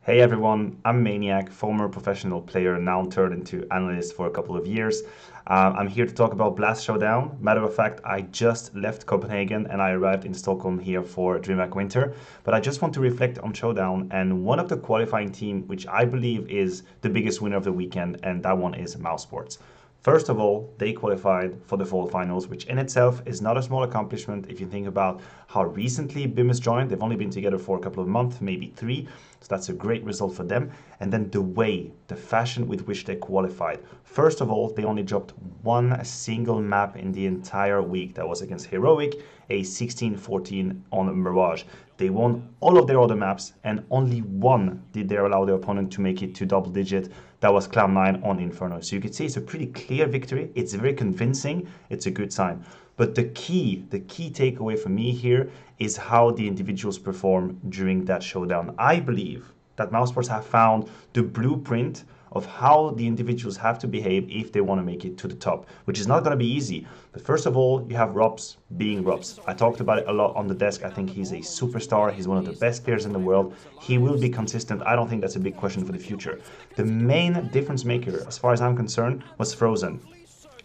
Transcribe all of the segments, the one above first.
Hey everyone, I'm Maniac, former professional player, now turned into analyst for a couple of years. I'm here to talk about BLAST Showdown. Matter of fact, I just left Copenhagen and I arrived in Stockholm here for DreamHack Winter. But I just want to reflect on Showdown and one of the qualifying team, which I believe is the biggest winner of the weekend, and that one is mousesports. First of all, they qualified for the fall finals, which in itself is not a small accomplishment if you think about how recently BIM has joined. They've only been together for a couple of months, maybe 3. So that's a great result for them. And then the fashion with which they qualified. First of all, they only dropped one single map in the entire week. That was against Heroic, a 16-14 on Mirage. They won all of their other maps, and only one did they allow their opponent to make it to double digit. That was Cloud9 on Inferno. So you could say it's a pretty clear victory. It's very convincing. It's a good sign. But the key takeaway for me here is how the individuals perform during that showdown. I believe that mousesports have found the blueprint of how the individuals have to behave if they want to make it to the top, which is not going to be easy. But first of all, you have Robs being Robs. I talked about it a lot on the desk. I think he's a superstar. He's one of the best players in the world. He will be consistent. I don't think that's a big question for the future. The main difference maker, as far as I'm concerned, was Frozen.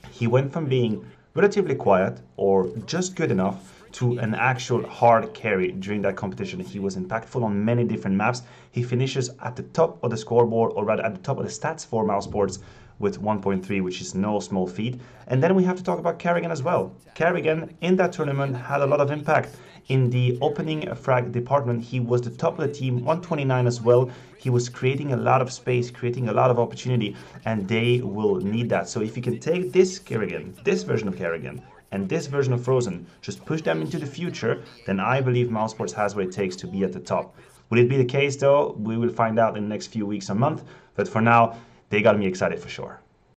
He went from being relatively quiet or just good enough to an actual hard carry during that competition. He was impactful on many different maps. He finishes at the top of the scoreboard, or rather at the top of the stats for mousesports with 1.3, which is no small feat. And then we have to talk about Carrigan as well. Carrigan in that tournament had a lot of impact. In the opening frag department, he was the top of the team, 129 as well. He was creating a lot of space, creating a lot of opportunity, and they will need that. So if you can take this Carrigan, this version of Carrigan, and this version of Frozen, just push them into the future, then I believe mousesports has what it takes to be at the top. Will it be the case though? We will find out in the next few weeks or month, but for now, they got me excited for sure.